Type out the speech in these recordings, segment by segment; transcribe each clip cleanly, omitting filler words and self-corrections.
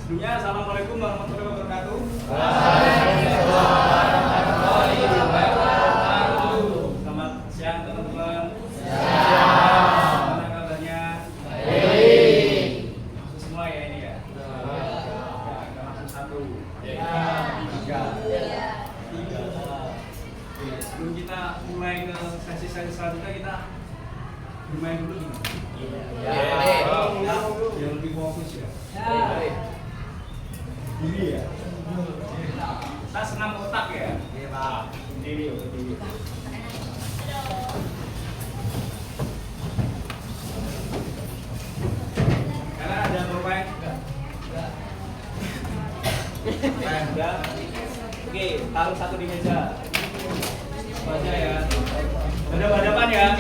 Sebelumnya, Assalamualaikum warahmatullahi wabarakatuh. Waalaikumsalam warahmatullahi wabarakatuh. Selamat siang teman-teman. Siang. Gimana kabarnya? Baik. Masuk semua ya ini ya? Enggak masuk satu. Tiga. Oke, sebelum kita mulai ke sesi-sesi selanjutnya, kita bermain dulu gimana? Biar lebih fokus ya. Ini ya. Kita senam otak ya. Iya, Pak. Berdiri. Karena ada bermain. Enggak. Oke, taruh satu di meja. Baca ya. Hadap-hadapan ya.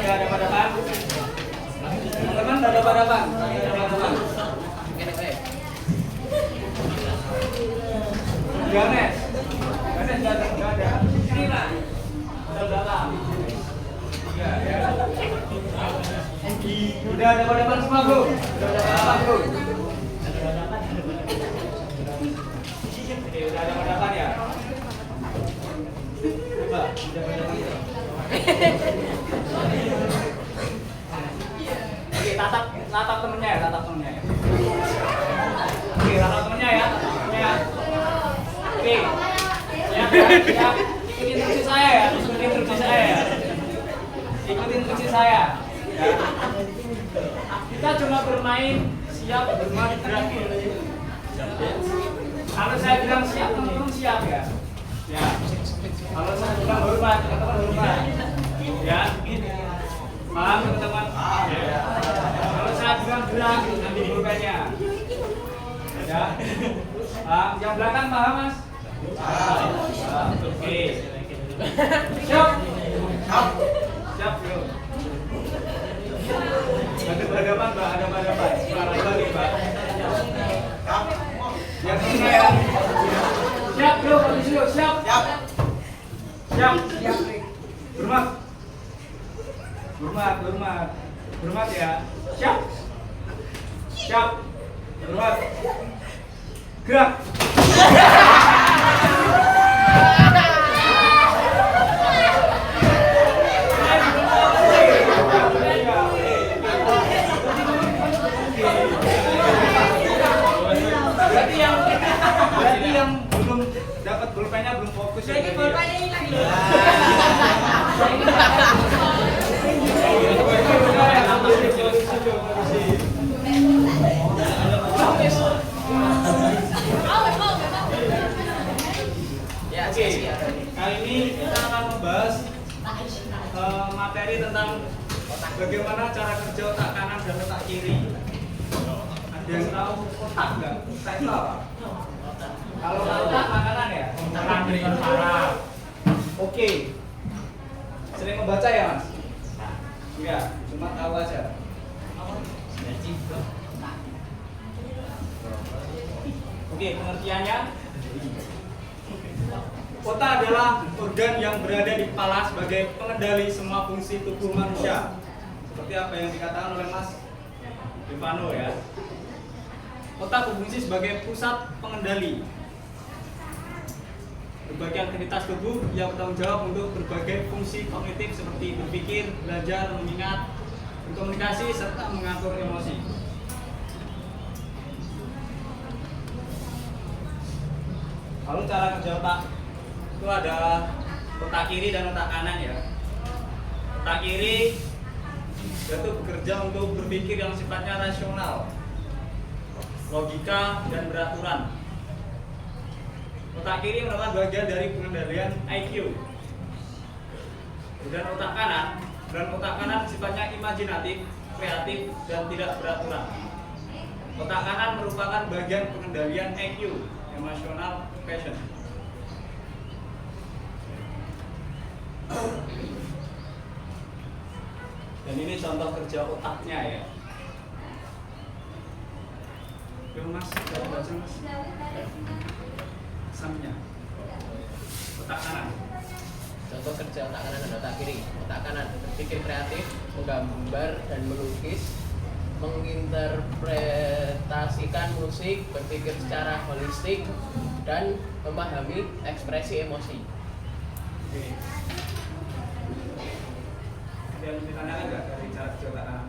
Hadap-hadapan. Teman-teman, hadap-hadapan. Ganes nggak ada. Ini lah. Hadap-hadapan. Iya, ya. Udah hadap-hadapan semua, Bro. Udah hadap-hadapan, Bro. Oke, udah hadap-hadapan ya. Coba, hadap-hadapan ya. Oke, tatap temennya ya. Oke, tatap temennya ya. Oke. Siap. Ikutin instruksi saya ya. Ya. Kita cuma bermain siap, bermain berakhir. Kalau saya bilang siap, teman-teman siap ya. Ya. Kalau saya bilang hormat, teman-teman hormat. Ya. Paham teman-teman? Ya. Kalau saya bilang gerak, nanti bukannya. Ya. Paham? Yang belakang paham, Mas? Paham. Oke. Siap. Siap, bro. Hadap-hadapan, Mbak. Hadap-hadapan. Balik, Mbak. Yang ini ya. Siap, bro. Posisi dulu. Siap. Hormat ya. Siap. Hormat. Gerak. Berarti yang belum dapat pulpennya belum fokus ya. Ini pulpennya hilang. Oke, kali ini kita akan membahas materi tentang bagaimana cara kerja otak kanan dan otak kiri. Ada yang tahu otak nggak? Otak itu apa? Kalau otak makanan ya? Makanan dengan saraf. Oke. Sering membaca ya, Mas? Iya, cuma tahu aja. Oke, pengertiannya. Otak adalah organ yang berada di kepala sebagai pengendali semua fungsi tubuh manusia. Seperti apa yang dikatakan oleh Mas Devano ya. Otak berfungsi sebagai pusat pengendali berbagai aktivitas tubuh yang bertanggung jawab untuk berbagai fungsi kognitif seperti berpikir, belajar, mengingat, berkomunikasi, serta mengatur emosi. Lalu cara kerja otak itu ada otak kiri dan otak kanan ya. Otak kiri itu bekerja untuk berpikir yang sifatnya rasional, logika dan beraturan. Otak kiri merupakan bagian dari pengendalian IQ. Dan otak kanan sifatnya imajinatif, kreatif dan tidak beraturan. Otak kanan merupakan bagian pengendalian EQ, emotional quotient. Dan ini contoh kerja otaknya ya. Yuk Mas, kita baca Mas. Samnya. Otak kanan. Contoh kerja otak kanan dan otak kiri. Otak kanan berpikir kreatif, menggambar dan melukis, menginterpretasikan musik, berpikir secara holistik, dan memahami ekspresi emosi. Oke. Ada yang ditanyakan nggak dari cara kerja otak kanan?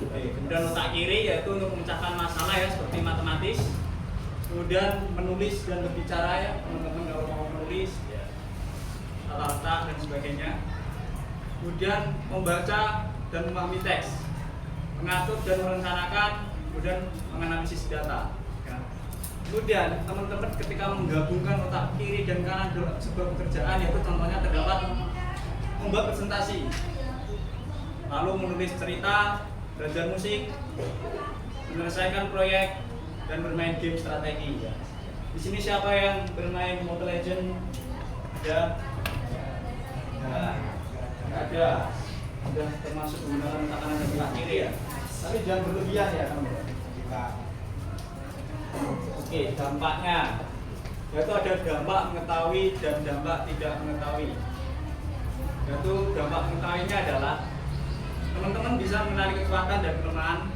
Oke. Kemudian otak kiri yaitu untuk memecahkan masalah ya seperti matematis. Kemudian menulis dan berbicara ya teman-teman kalau mau menulis ya tata letak dan sebagainya. Kemudian membaca dan memahami teks, mengatur dan merencanakan, kemudian menganalisis data. Ya. Kemudian teman-teman ketika menggabungkan otak kiri dan kanan dalam sebuah pekerjaan, yaitu contohnya terdapat membuat presentasi, lalu menulis cerita, belajar musik, menyelesaikan proyek, dan bermain game strategi. Ya. Di sini siapa yang bermain Mobile Legends? Ada? Ada. Sudah termasuk menggunakan otak kanan dan otak kiri ya. Tapi jangan berlebihan ya kamu. Oke, dampaknya. Yaitu ada dampak mengetahui dan dampak tidak mengetahui. Yaitu dampak mengetahuinya adalah teman-teman bisa mengenali kekuatan dan kelemahan.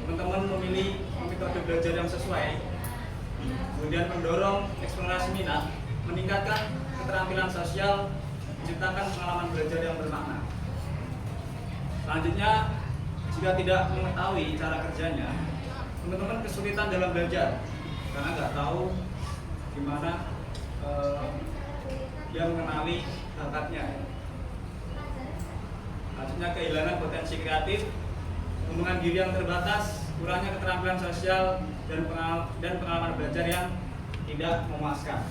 Teman-teman memilih metode belajar yang sesuai. Kemudian mendorong eksplorasi minat, meningkatkan keterampilan sosial, menciptakan pengalaman belajar yang bermakna. Selanjutnya, jika tidak mengetahui cara kerjanya, teman-teman kesulitan dalam belajar karena nggak tahu gimana dia mengenali bakatnya. Selanjutnya, kehilangan potensi kreatif, hubungan diri yang terbatas, kurangnya keterampilan sosial, dan pengalaman belajar yang tidak memuaskan.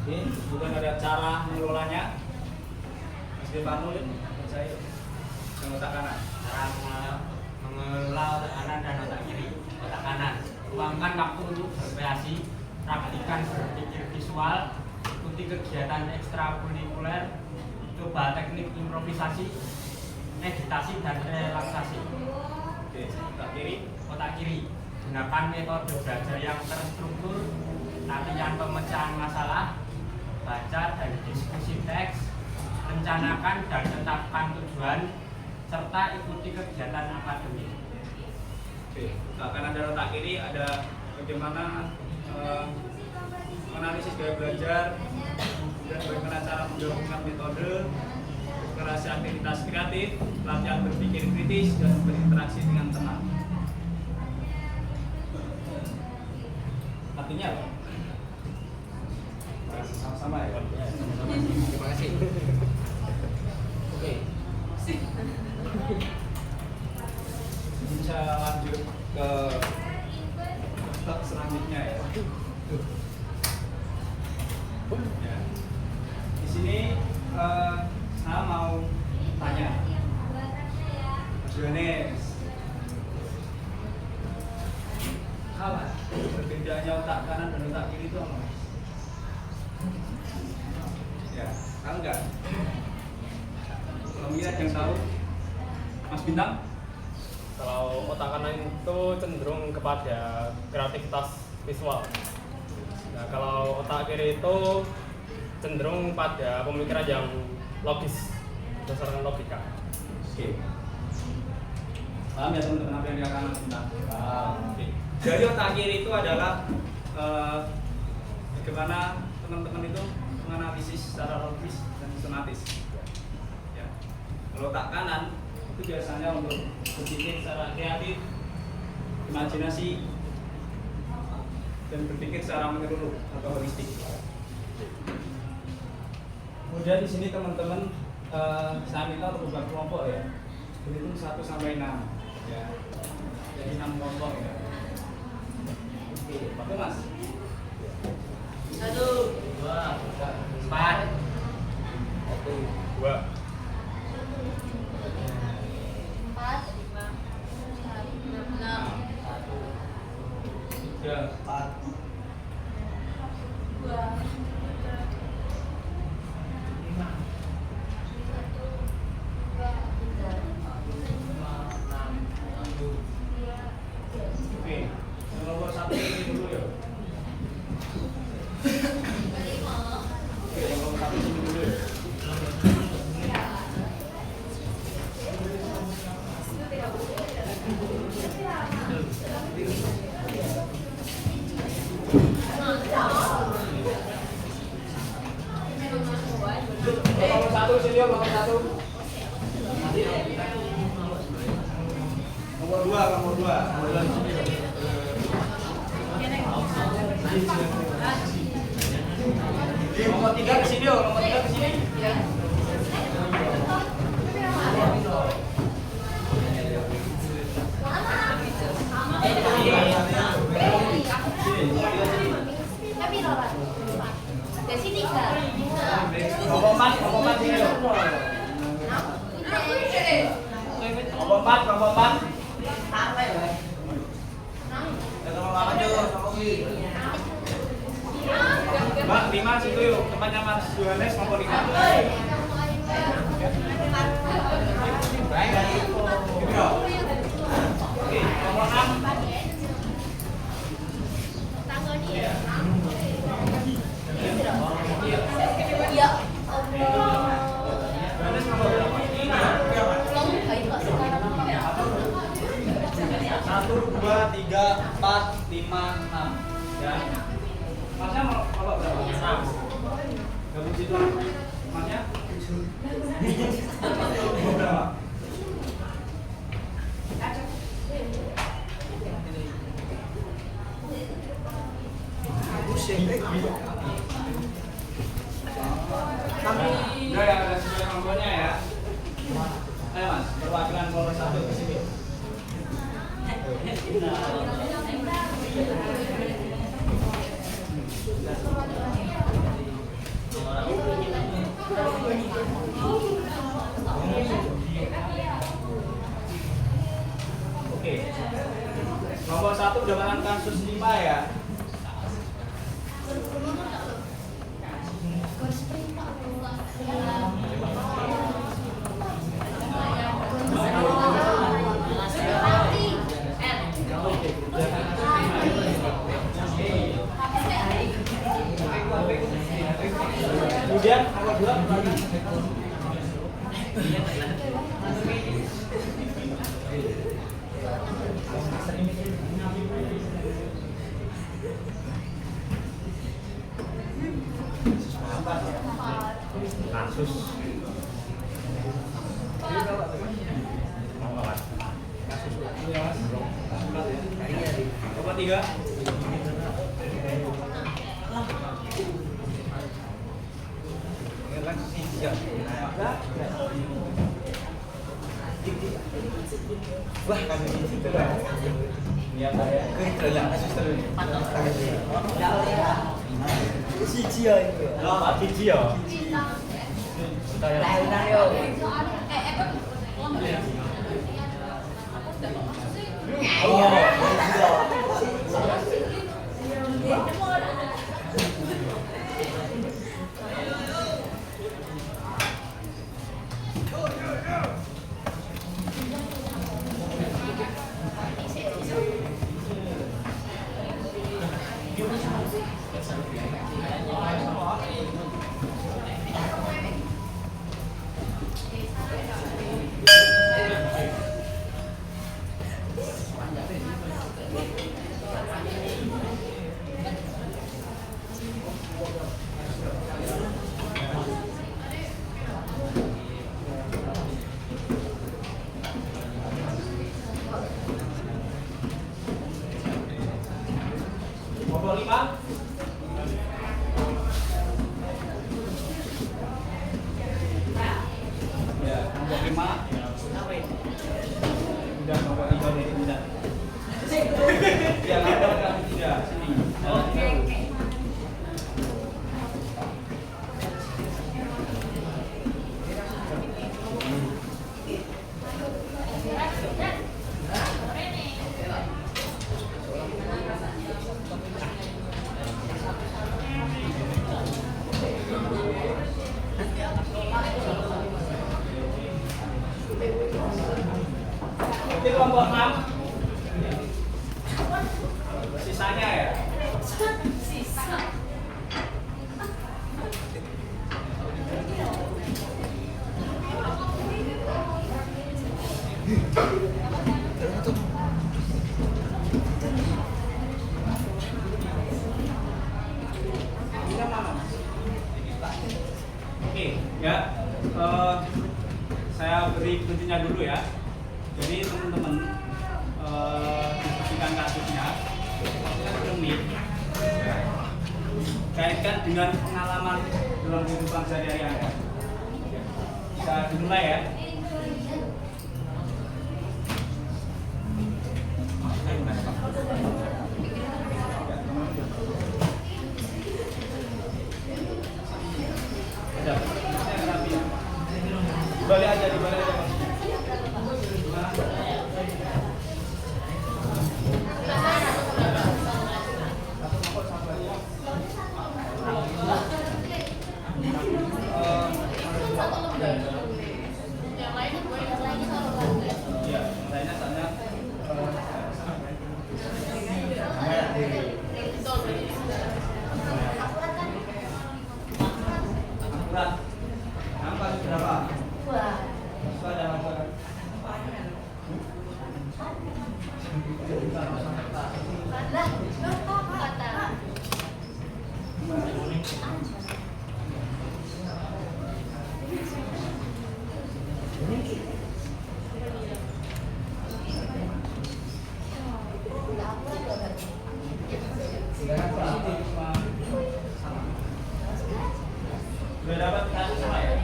Ini bukan ada cara mengelolanya. Mas Devanul, saya yang otak kanan. Cara mengelola otak kanan dan otak kiri. Otak kanan, luangkan waktu untuk berkreasi, praktikan berpikir visual, ikuti kegiatan ekstrakurikuler, coba teknik improvisasi, meditasi dan relaksasi. Oke, otak kiri. Otak kiri, gunakan metode belajar yang terstruktur, latihan pemecahan masalah, baca dan diskusi teks, rencanakan dan tetapkan tujuan, serta ikuti kegiatan akademik. Oke, otak kanan dan otak kiri ada bagaimana menganalisis gaya belajar, dan bagaimana cara menggabungkan metode, eksplorasi aktivitas kreatif, latihan berpikir kritis, dan berinteraksi dengan teman. Artinya apa? Sama-sama ya? Terima kasih. Oke. Bisa lanjut ke bab selanjutnya ya. Ya. Di sini saya mau tanya, Mas Yohanes, apa perbedaannya otak kanan dan otak kiri itu apa? Ya, tahu nggak? Kalau mungkin ada yang tahu, Mas Bintang? Kalau otak kanan itu cenderung kepada kreativitas visual. Nah, kalau otak kiri itu cenderung pada pemikiran yang logis, berdasarkan logika. Oke. Paham ya teman-teman apa yang dikatakan Mas Bintang? Oke. Jadi otak kiri itu adalah bagaimana teman-teman itu menganalisis secara logis dan sistematis. Ya. Kalau otak kanan itu biasanya untuk berpikir secara kreatif, imajinasi, dan berpikir secara menyeluruh atau holistik. Kemudian di sini teman-teman saya minta untuk berbagi kelompok ya, berhitung 1 sampai 6 ya, jadi 6 kelompok ya. Oke, Pak Mas. 1, 2, 4, 2, 4, 5, 6, 3, 4, 2, 5, 6, 1. Oke, nomor 1 ini dulu ya. Silio nomor 1. Nomor 2, nomor 2. Nomor 3 ke sini, nomor 3 ke sini. Tapi Nora. Dari sini enggak? Nomor 4 sini loh. Nomor 4, nomor 4. Mbak, 5 situ yuk, tempatnya Mas Yohanes nomor 5. Oke, nomor 6. Ya Allah. Yohanes nomor berapa? Kamu baik kok sekarang. 1, 2, 3, 4, 5, 6. Ya. Masnya mau berapa? 6. Gabung situ. Masnya? Berapa? Udah ya, ada sesuai nomornya ya. Ayo Mas, perwakilan Polres 1 ke sini. Oke. Nomor 1 udah menangkan kasus 5 ya. Kemudian nomor 2 kasus nomor 3 wah kami di situ lah. Iya Pak ya. Kehilangan kasus terus. Cici ya itu. Lah Pak Cici ya. Lahiran yo. Nomor 5 ya, nomor 5 udah nomor 3 dari tidak yang ada kami tidak sini. Itu kelompok 6 sisanya ya. Sisa. Oke, ya. saya beri kuncinya dulu ya. Jadi teman-teman diskusikan kasusnya rumit, kaitkan dengan pengalaman dalam kehidupan sehari-hari Anda. Bisa dimulai ya. Dibalik aja, dibalik aja. Iya, lainnya soalnya akurat. Nampak berapa? Wah. Suara apa? Lah, kata. Sudah dapat kasus semua ya?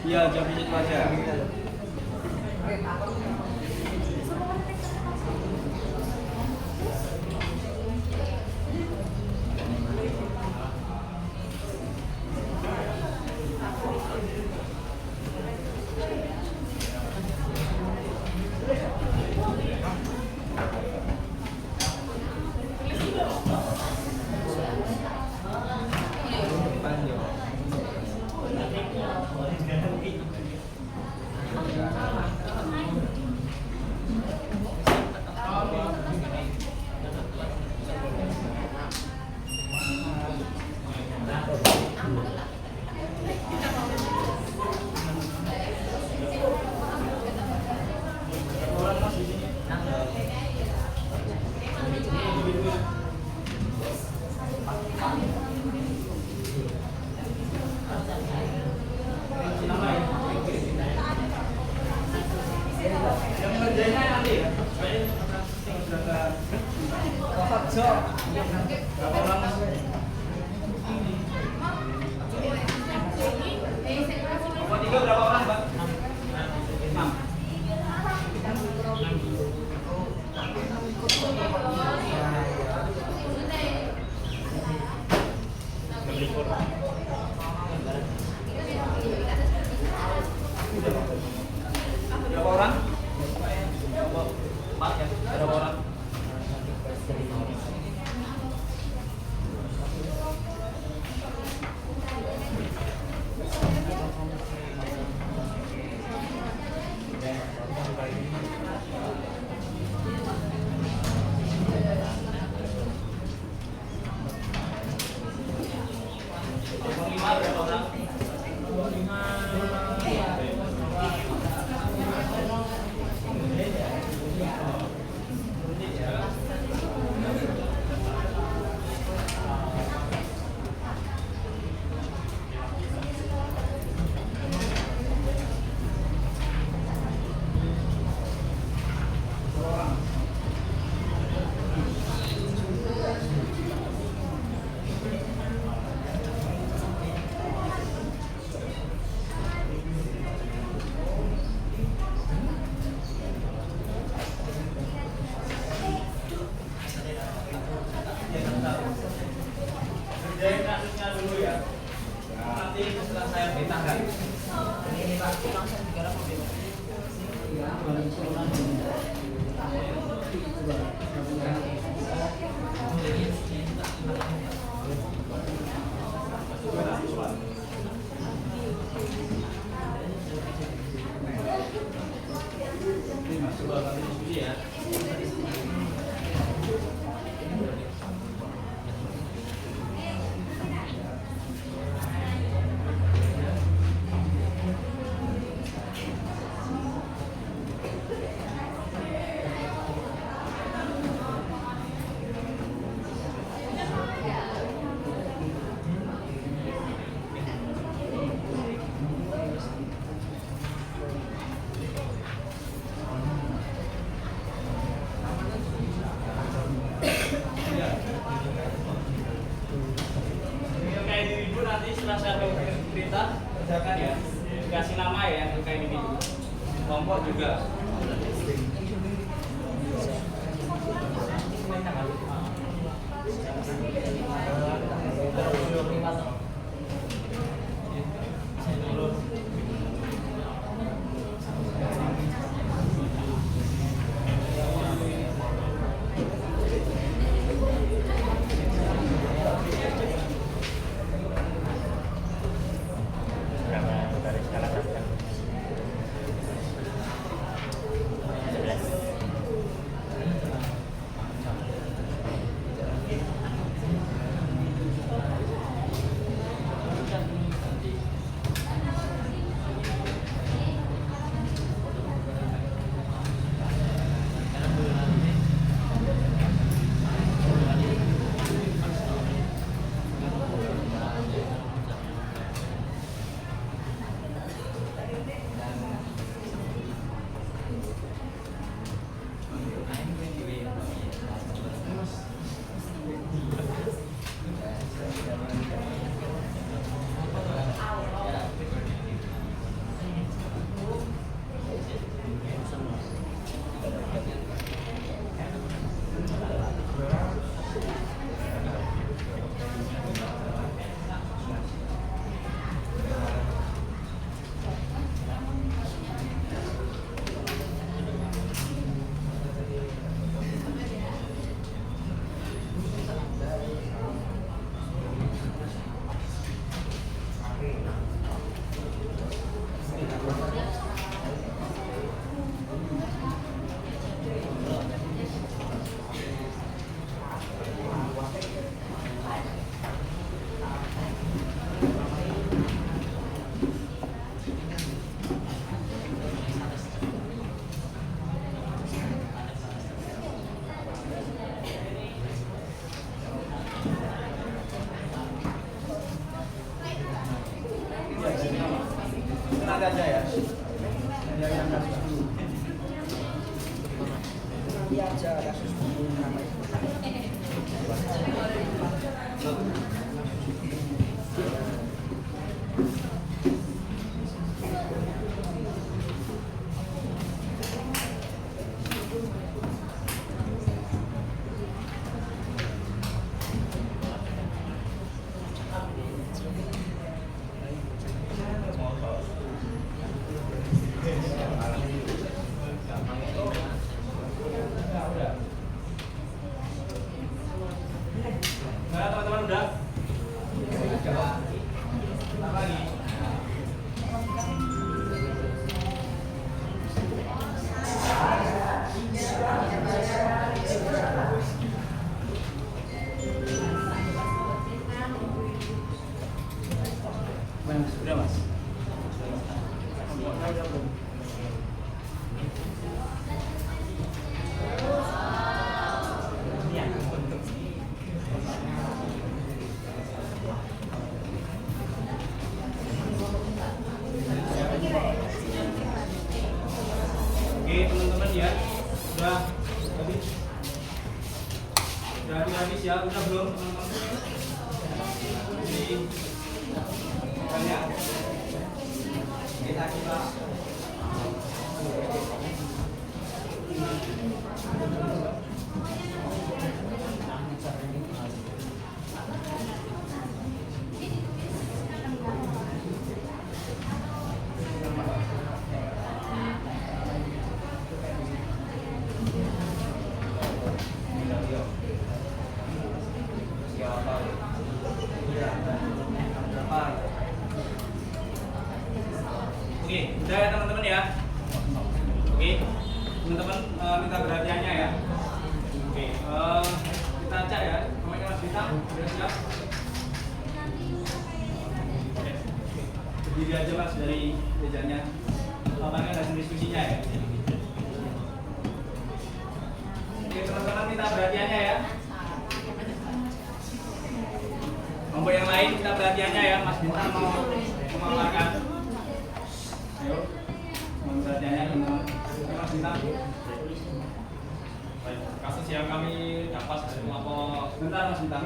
Iya, jawabnya itu aja. Berapa orang, Mbak? 6. Berapa orang? 4 ya. Berapa orang? Kerjain kasusnya dulu ya. Nanti setelah saya petakan. Ini Pak, langsung digarap mobil. Ini masuk dalam diskusi ya. kelompok juga. Tenang aja ya. Yang kasus dulu. Nanti aja kasus dulu namanya. Nah, teman-teman udah? Apa lagi? Sudah, Mas. Oke, teman-teman ya. Udah habis. Udah habis ya. Udah belum, teman-teman? Jadi banyak. Kita Oke, udah ya teman-teman ya. Oke, teman-teman minta perhatiannya ya. Oke, kita cek ya. Namanya Mas Bintang, sudah siap? Oke, berdiri aja Mas dari mejanya. Lapangan hasil diskusinya ya. Oke, teman-teman minta perhatiannya ya. Kelompok yang lain minta perhatiannya ya. Mas Bintang mau memaparkan. Ayo, perhatiannya teman-teman. Mas Bintang. Baik, kasus yang kami dapat dari melapor. Bentar Mas Bintang.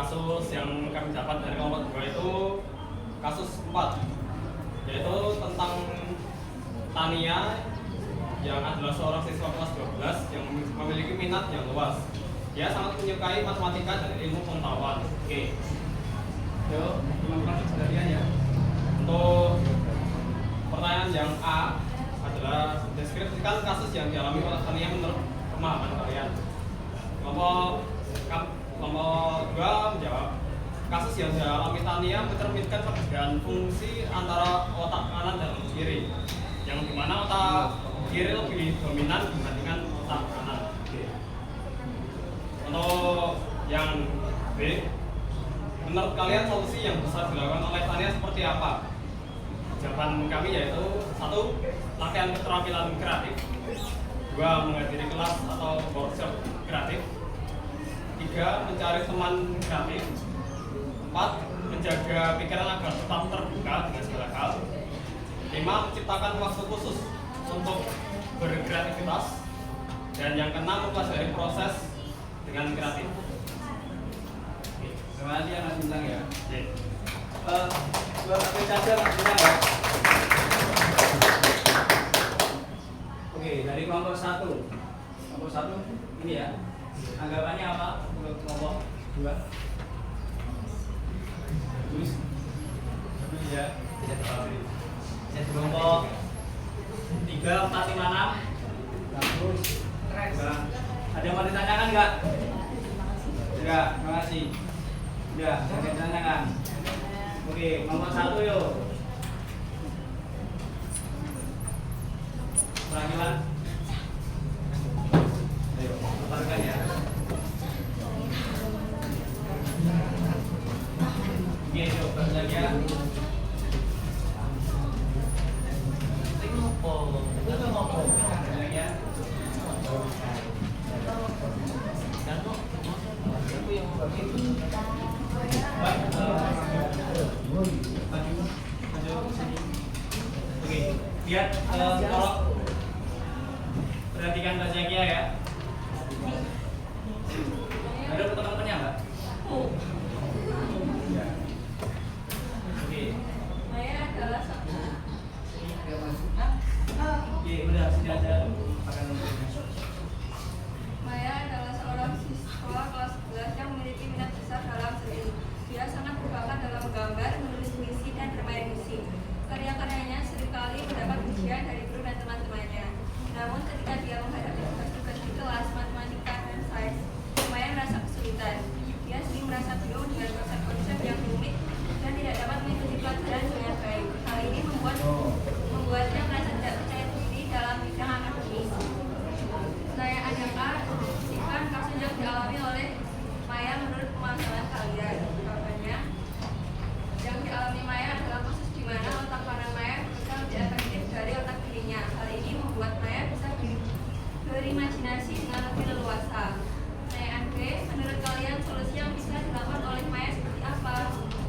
kasus yang kami dapat dari kelompok 2 itu kasus 4, yaitu tentang Tania yang adalah seorang siswa kelas 12 yang memiliki minat yang luas. Dia sangat menyukai matematika dan ilmu pengetahuan. Oke. Yuk, teman-teman sekalian ya. Untuk pertanyaan yang A adalah deskripsikan kasus yang dialami oleh Tania menurut pemahaman kalian. Kelompok 2 menjawab, kasus yang dialami Tania mencerminkan perbedaan fungsi antara otak kanan dan kiri, yang dimana otak kiri lebih dominan dibandingkan otak kanan. Untuk yang B, menurut kalian solusi yang bisa dilakukan oleh Tania seperti apa? Jawaban kami yaitu 1. Latihan keterampilan kreatif, 2. Menghadiri kelas atau workshop kreatif, 3. Mencari teman kreatif, 4. Menjaga pikiran agar tetap terbuka dengan segala hal, 5. Menciptakan waktu khusus untuk berkreativitas, dan yang ke-6 mempelajari proses dengan kreatif. Terima kasih ya Mas Bintang ya. Buat aku saja Mas Bintang ya. Oke, dari kelompok 1. Kelompok 1 ini ya. Anggapannya apa untuk kelompok 2? Tulis. Ya. Kelompok 3, 4, 5, 6. Bagus. Ada yang mau ditanyakan enggak? Enggak, terima kasih. Ya, jangan ditanyakan. Oke, kelompok 1 yuk. Ulangilah. Ayo, paparkan ya. Oke, yuk, lagi ya. Oke, lihat kalau perhatikan Mbak Zakia ya. Ada teman-temannya Mbak? Ya. Oke. Maya adalah Oke, udah sudah ada pakai nomor. Maya adalah seorang siswa kelas 11 yang memiliki minat besar dalam seni. Dia sangat berbakat dalam menggambar, menulis puisi, dan bermain musik. Karya-karyanya seringkali mendapat pujian dari guru dan teman-temannya. Namun ketika dia menghadapi tugas-tugas di kelas matematika dan sains, Maya merasa kesulitan. Dia sering merasa bingung dengan konsep-konsep yang rumit dan tidak dapat mengikuti pelajaran dengan baik. Hal ini membuatnya merasa tidak percaya diri dalam bidang akademis. Saya adakah sikap kasus yang dialami oleh Maya menurut pemahaman kalian? Jawabannya, yang dialami Maya adalah kasus di mana otak kanan Maya bisa lebih efektif dari otak kirinya. Hal ini membuat Maya bisa berimajinasi dengan lebih leluasa. Pertanyaan B, menurut kalian solusi yang bisa dilakukan oleh Maya seperti apa?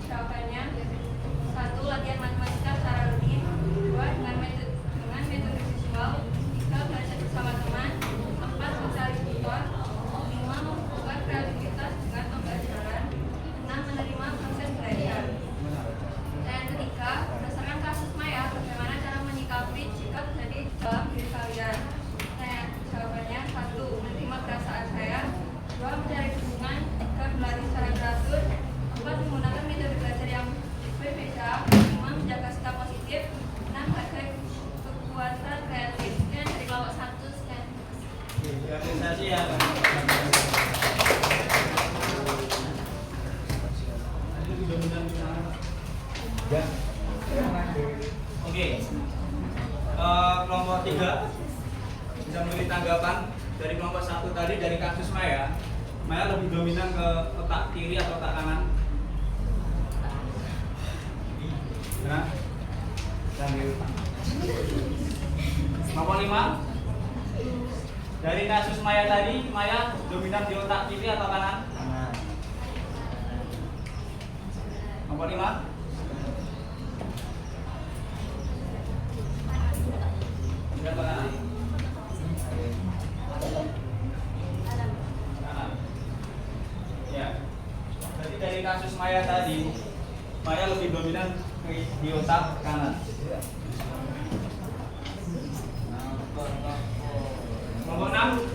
Jawabannya, 1. Latihan matematika secara rutin, 2. Dengan metode visual, 3. Belajar bersama teman, 4. Mencari tutor, 5. Membuka kreativitas dengan pembelajaran, 6. Menerima proses belajar. Dan ketiga, berdasarkan kasus Maya, bagaimana cara menyikapi jika terjadi dalam diri kalian? Jawabannya, 1. Menerima perasaan saya, 2. Mencari dukungan, 3. Berlatih secara teratur, 4. Menggunakan metode belajar yang berbeda, 5. Menjaga sikap positif, 6. Menghargai kekuatan kreatif. Sekian dari kelompok 1. Sekian. Terima kasih ya. Ya. Oke. Kelompok 3 bisa memberi tanggapan dari kelompok 1 tadi dari kasus Maya. Maya lebih dominan ke otak kiri atau otak kanan? Nah. Kelompok 5 dari kasus Maya tadi, Maya dominan di otak kiri atau kanan? Kanan. Kelompok 5 berapa kanan? Kanan. Ya. Berarti kasus Maya tadi, Maya lebih dominan di otak kanan. Kelompok 6,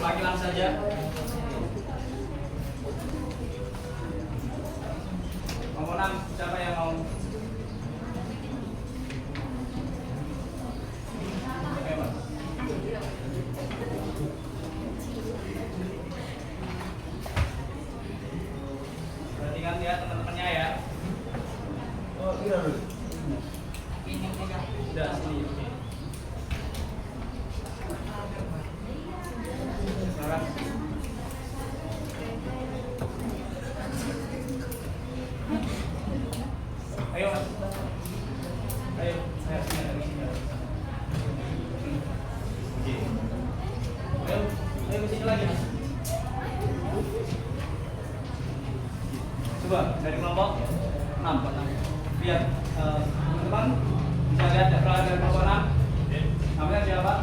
ulangi langsung saja. Kelompok 6, siapa yang mau? Oke, Mas. Perhatikan ya teman-temannya ya. Oh, iya dulu. Sudah sini. Oke. Sekarang ayo Mas. Ayo, saya sini dari sini. Oke. Ayo ke sini lagi Mas. Coba dari kelompok 6 biar teman-teman bisa lihat dari kelompok 6. Namanya siapa?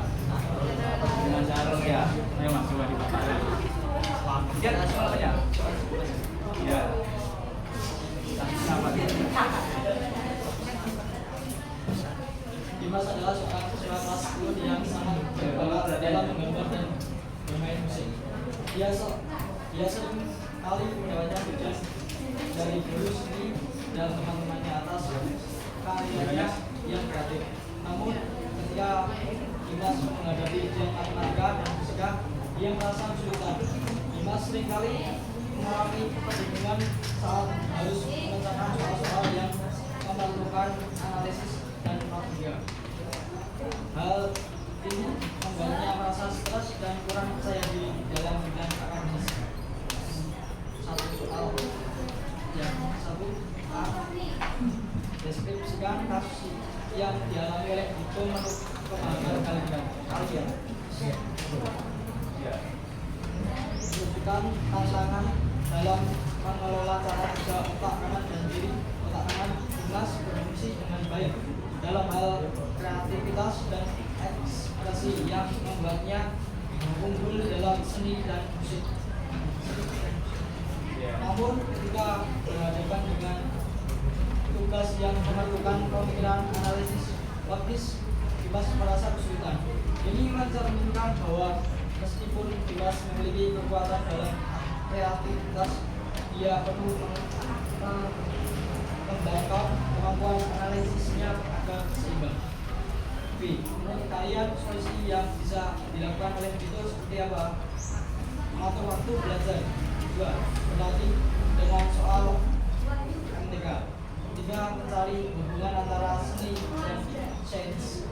Dengan Syarul ya. Ayo Mas, coba dipakai. Lihat semuanya. Ya. Sama dia. Dimas adalah seorang siswa kelas 10 yang sangat berbakat dalam menggambar dan bermain musik. Dia sering kali mendapatkan hujan dari guru seni dan teman-temannya atas karyanya yang kreatif. Namun ketika Dimas menghadapi ujian matematika dan fisika, dia merasa kesulitan. Dimas seringkali mengalami kebingungan saat harus mengerjakan soal-soal yang memerlukan analisis dan logika. Hal ini membuatnya merasa stres dan kurang percaya diri dalam bidang akademis. Deskripsikan kasus yang dialami oleh Dito menurut pemahaman kalian. Tunjukkan tantangan dalam mengelola cara kerja otak kanan dan kiri. Otak kanan Dimas berfungsi dengan baik dalam hal kreativitas dan ekspresi yang membuatnya unggul dalam seni dan musik. Namun ketika berhadapan dengan tugas yang memerlukan pemikiran analisis logis, Dimas merasa kesulitan. Ini mencerminkan bahwa meskipun Dimas memiliki kekuatan dalam kreativitas, dia perlu mengembangkan kemampuan analisisnya agar seimbang. B. Menurut kalian solusi yang bisa dilakukan oleh Dito seperti apa? Mengatur waktu belajar. 2. Berlatih dengan soal MTK. 3. Mencari hubungan antara seni dan sains.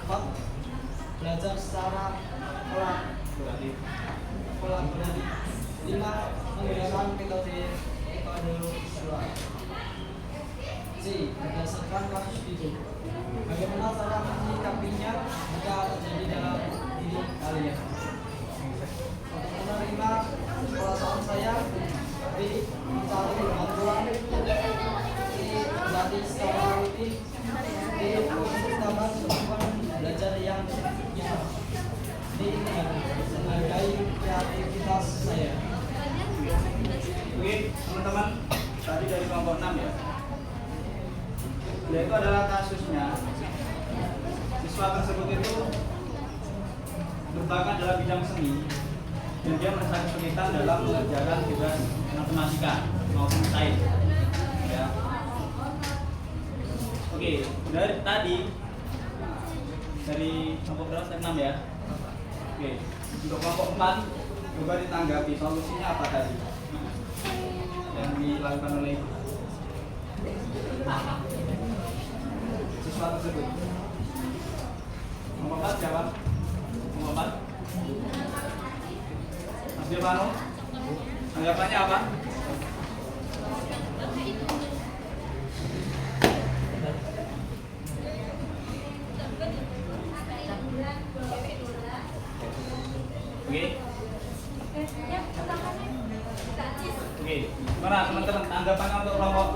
4. Belajar secara kolaboratif. 5. Menggunakan metode visual. C. Berdasarkan kasus itu, bagaimana cara menyikapinya jika terjadi dalam diri kalian? Untuk menerima perasaan saya, B. Mencari bantuan. C. Berlatih secara rutin. D. Menciptakan kemampuan belajar yang nyaman. D. Menghargai kreativitas saya. Oke, teman-teman, tadi dari kelompok 6 ya. Yaitu adalah kasusnya siswa tersebut itu berbakat dalam bidang seni dan dia merasa kesulitan dalam mengerjakan tugas matematika maupun sains. Ya. Oke, dari tadi dari kelompok berapa? 6 ya. Oke, untuk kelompok 4 coba ditanggapi solusinya apa tadi yang dilakukan oleh siswa tersebut. Nomor 4 siapa? Nomor 4 Mas Devano, tanggapannya apa? Oke. Oke, gimana teman-teman tanggapannya untuk kelompok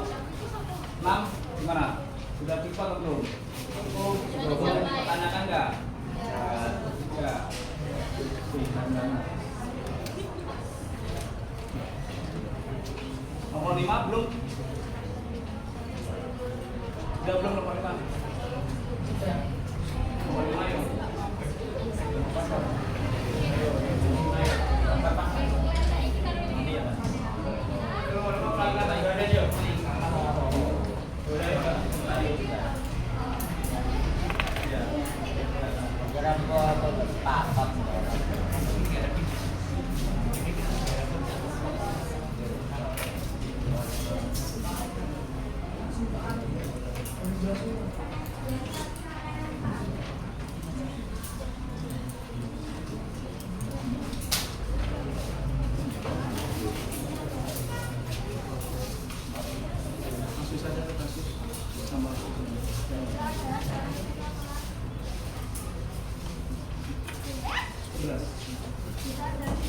6 gimana? Sudah tipe atau belum? Boleh dipertanyakan nggak? Ya. 05 belum? Udah belum 05? 05 yuk. Langsung saja ke kasus sama jelas. Kita dari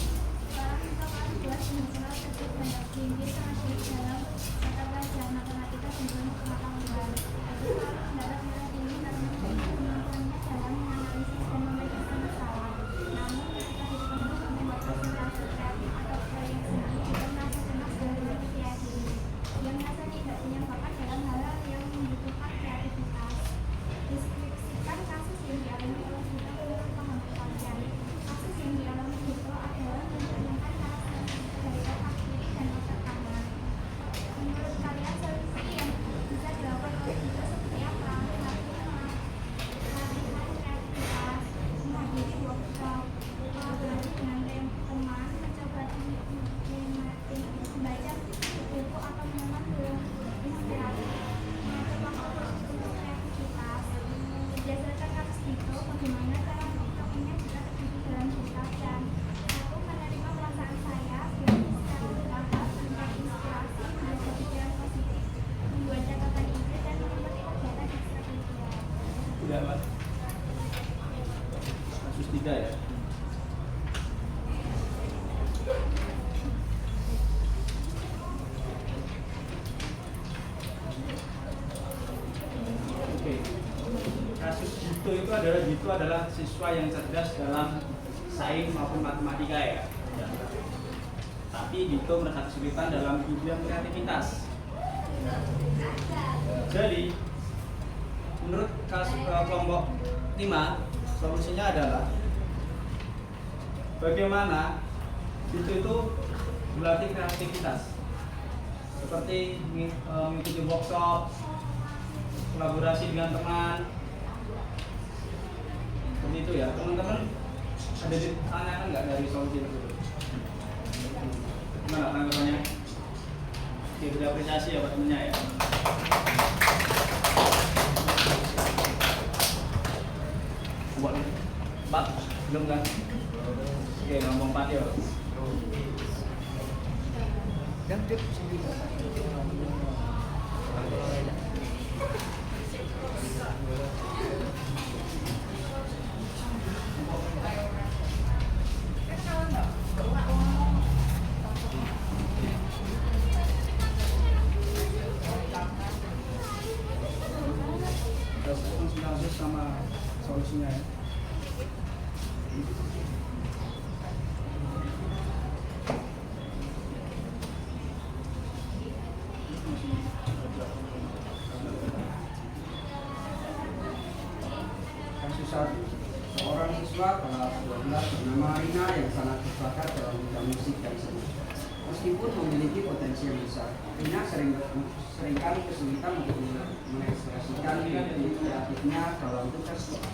sekarang kita kan kelas nasional tetap banyak tinggi sangat sulit dalam mata pelajaran matematika sebelum pengetahuan. Tapi kalau mendapat nilai tinggi karena kemampuannya dalam menganalisis dan memecahkan masalah. Namun ketika diperlukan untuk membuat presentasi kreatif atau proyek sendiri, kita merasa cemas dan berpikir diri. Dia merasa tidak punya bakat dalam hal-hal yang membutuhkan kreativitas. Deskripsikan kasus yang dialami oleh kita menurut pemahaman kalian. Kasus yang dialami Vito adalah mencerminkan karakteristik dari otak kiri dan otak kanan. Menurut kalian solusi yang bisa dilakukan oleh Vito seperti apa? Latihan kreativitas, menghadiri workshop, kolaborasi dengan teman, mencoba membaca buku atau menonton film inspiratif, mencoba fokus untuk kreativitas. Berdasarkan kasus Vito, bagaimana cara Vito ini bisa terjadi dalam kita dan aku menerima perasaan saya belajar secara bertahap tentang inspirasi, belajar pikiran positif, membuat catatan ide dan mengikuti kegiatan ekstrakurikuler. Udah, Pak. Kasus 3 ya. Oke. Kasus Dito adalah siswa yang cerdas dalam sains maupun matematika ya. Tapi Dito merasa kesulitan dalam bidang kreativitas. Jadi menurut kelompok 5, solusinya adalah bagaimana itu berlatih kreativitas seperti mengikuti workshop, kolaborasi dengan teman, seperti itu ya. Teman-teman ada ditanyakan nggak dari solusi tersebut? Gimana tanggapannya? Oke, beri apresiasi ya buat temennya ya. Buat 4 belum kan? Oke, nomor 4 ya. Langsung lanjut sama solusinya ya. Kasus 1. Seorang siswa kelas 12 bernama Rina yang sangat berbakat dalam bidang musik dan seni. Meskipun memiliki potensi yang besar, Rina seringkali kesulitan untuk mengekspresikan ide kreatifnya dalam tugas sekolah,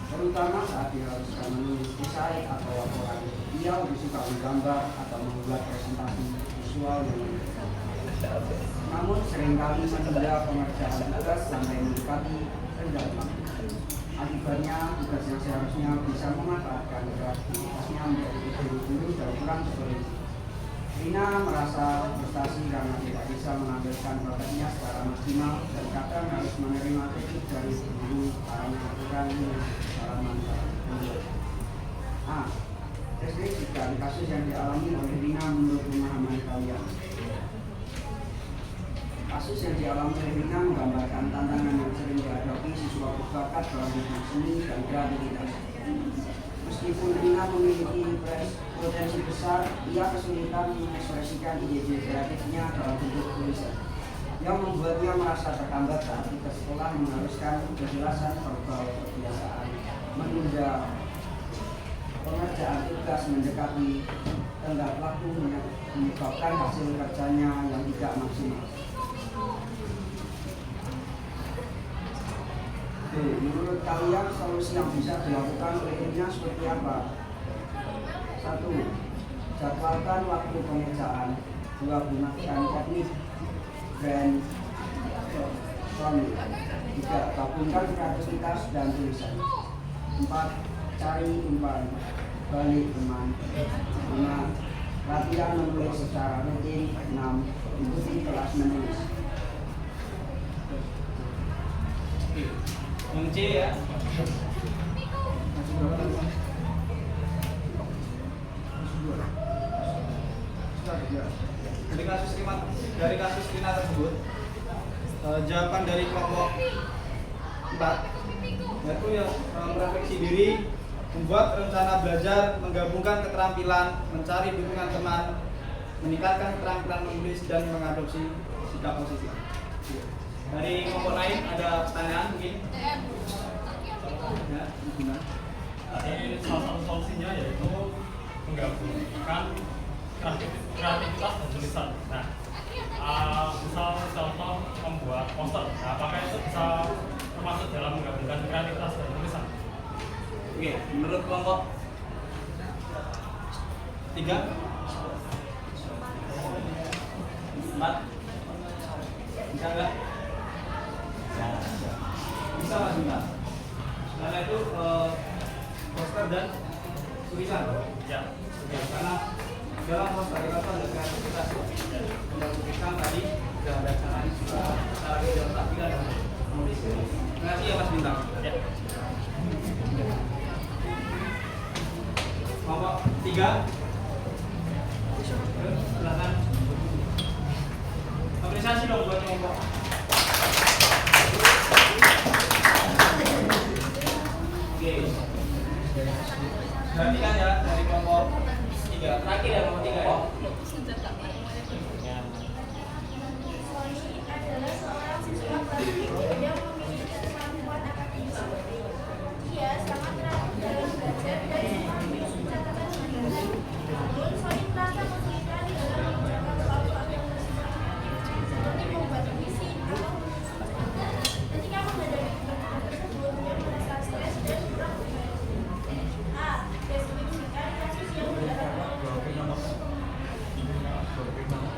terutama saat diharuskan menulis esai atau laporan. Ia lebih suka menggambar atau membuat presentasi visual yang menarik. Namun seringkali menunda pengerjaan tugas sampai mendekati tenggat waktu. Akibatnya, tugas yang seharusnya bisa memanfaatkan kreativitasnya menjadi terburu-buru dan kurang solid. Rina merasa frustasi karena tidak bisa menampilkan bakatnya secara maksimal dan kadang harus menerima kritik dari guru karena kurangnya pengalaman. Deskripsikan kasus yang dialami oleh Rina menurut pemahaman kalian. Kasus yang dialami oleh Rina menggambarkan tantangan yang sering dihadapi siswa berbakat dalam bidang seni dan kreativitas. Meskipun Rina memiliki potensi besar, ia kesulitan mengekspresikan ide-ide kreatifnya dalam bentuk tulisan, yang membuatnya merasa terhambat saat ke sekolah mengharuskan kejelasan verbal kebiasaan, menunda pengerjaan tugas mendekati tenggat waktu menyebabkan hasil kerjanya yang tidak maksimal. Menurut kalian solusi yang bisa dilakukan oleh Rina seperti apa? 1. Jadwalkan waktu pengejaan. 2. Gunakan teknik brainstorming. 3. Gabungkan kreativitas dan tulisan. 4. Cari umpan balik teman. 5. Latihan menulis secara rutin. 6. Ikuti kelas menulis. Kunci ya. Dari kasus Rina tersebut, jawaban dari kelompok 4 yaitu yang merefleksi diri, membuat rencana belajar, menggabungkan keterampilan, mencari dukungan teman, meningkatkan keterampilan menulis dan mengadopsi sikap positif. Dari kelompok lain ada pertanyaan mungkin? Ya, gimana? Jadi salah satu solusinya yaitu menggabungkan kreativitas dan tulisan. Nah, misal contoh membuat poster. Nah, apakah itu bisa termasuk dalam menggabungkan kreativitas dan tulisan? Oke, menurut kelompok 3, 4, bisa nggak? Bisa Mas Bima. Karena itu poster dan tulisan. Ya. Oke, karena dalam poster itu ada kreativitas. Untuk tulisan tadi sudah ada cara kerja otak kita dan menulis. Terima kasih ya Mas Bintang. Ya. Kelompok 3. Silakan. Apresiasi dong buat kelompok. Oke. Perhatikan ya dari kelompok 3. Terakhir ya kelompok 3 ya. Sony adalah seorang siswa kelas 10 yang memiliki kemampuan akademis. Dia sangat teratur dalam belajar dan suka memiliki catatan harian. Namun, Sony merasa kesulitan dalam mengerjakan soal-soal yang bersifat kreatif, seperti membuat puisi atau menulis cerita. Ketika menghadapi tugas tersebut, dia merasa stres dan kurang berbahagia. A. Deskripsikan kasus yang dihadapi oleh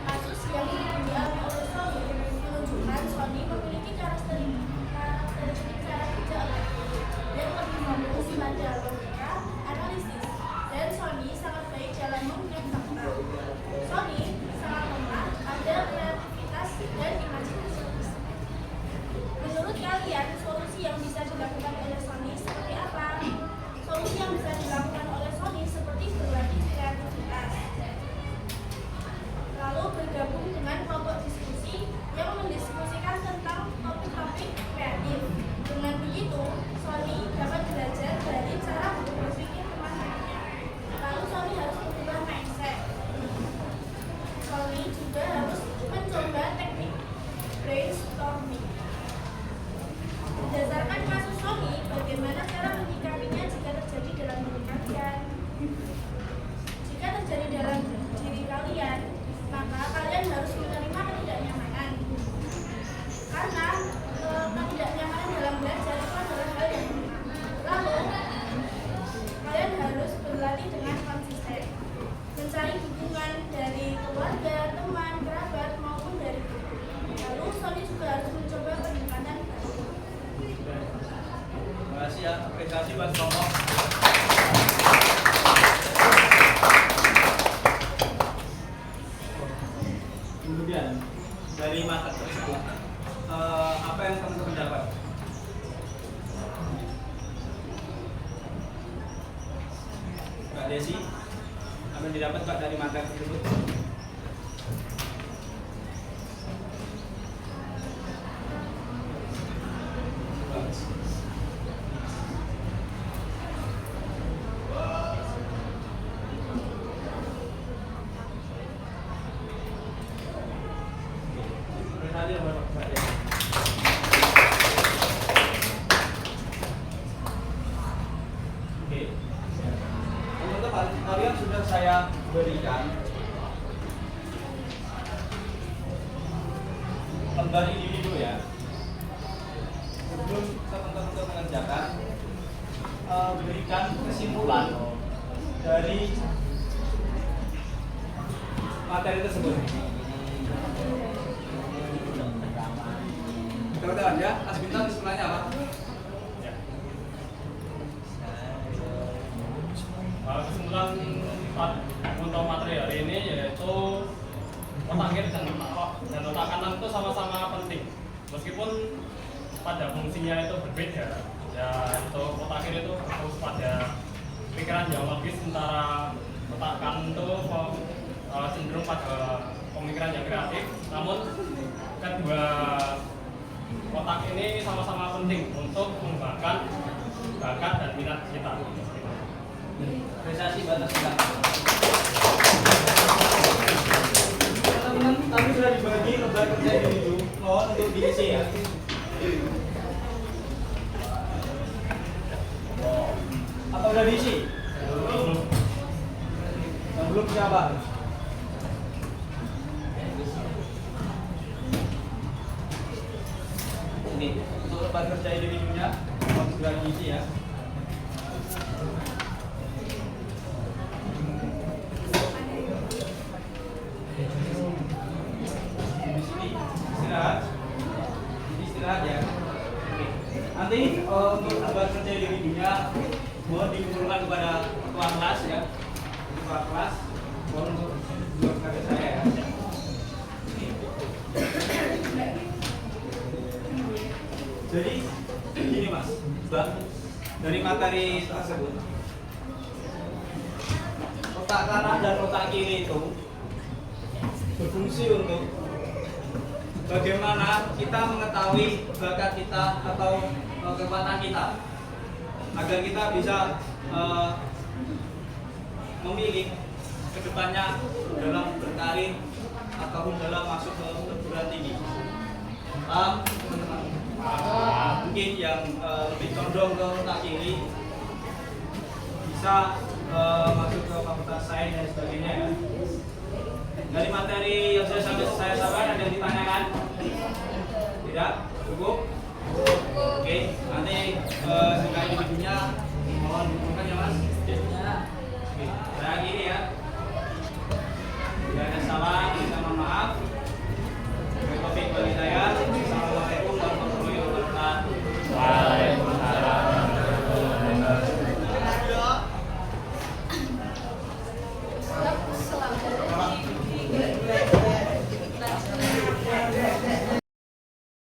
kasus yang dialami oleh Sony menunjukkan Sony memiliki karakteristik cara kerja otaknya yang lebih fokus pada logika, analisis, dan Sony sangat baik dalam mengingat fakta. Sony sangat lemah pada kreativitas dan imajinasi. Menurut kalian, solusi yang bisa dilakukan oleh Sony seperti apa? Solusi yang bisa dilakukan oleh Sony seperti berlatih kreativitas, lalu bergabung dengan kelompok diskusi yang mendiskusikan tentang topik-topik kreatif. Dengan begitu, Sony dapat belajar dari cara berpikir teman-temannya. Lalu Sony harus mengubah mindset. Sony juga harus mencoba teknik brainstorming. Berdasarkan kasus Sony, bagaimana cara menyikapinya jika terjadi dalam diri kalian? Jika terjadi dalam diri kalian, maka kalian harus menerima ketidaknyamanan. Karena ketidaknyamanan dalam belajar itu adalah hal yang normal. Lalu, kalian harus berlatih dengan konsisten, mencari dukungan dari keluarga, teman, kerabat, maupun dari guru. Lalu, Sony juga harus mencoba pendekatan baru. Terima kasih ya, apresiasi buat kelompok. Kemudian dari mata tersebut, apa yang teman-teman dapat? Mbak Desi, apa yang didapat Mbak dari mata tersebut? kalian sudah saya berikan lembar individu ya. Sebelum teman-teman mengerjakan, berikan kesimpulan dari materi tersebut. Teman-teman ya, Mas Bintang kesimpulannya apa? Kesimpulan untuk materi hari ini yaitu otak kiri dan otak kanan itu sama-sama penting, meskipun pada fungsinya itu berbeda. Ya, untuk otak kiri itu fokus pada pikiran yang logis, sementara otak kanan itu cenderung pada pemikiran yang kreatif. Namun kedua otak ini sama-sama penting untuk mengembangkan bakat dan minat kita. Apresiasi batas kita. Teman-teman, kami sudah dibagi lembar kerja individu. Mohon untuk diisi ya. Atau udah diisi? Yang belum siapa? Ini untuk lembar kerja individunya, mohon segera diisi ya. Istirahat ya. Nanti untuk lembar kerja individunya mohon dikumpulkan kepada ketua kelas ya. Ketua kelas mohon untuk kepada saya ya. Jadi gini Mas, Bang, dari materi tersebut otak kanan dan otak kiri itu berfungsi untuk bagaimana kita mengetahui bakat kita atau kekuatan kita, agar kita bisa memilih kedepannya dalam berkarir ataupun dalam masuk ke perguruan tinggi. Paham teman-teman? Mungkin yang lebih condong ke otak kiri bisa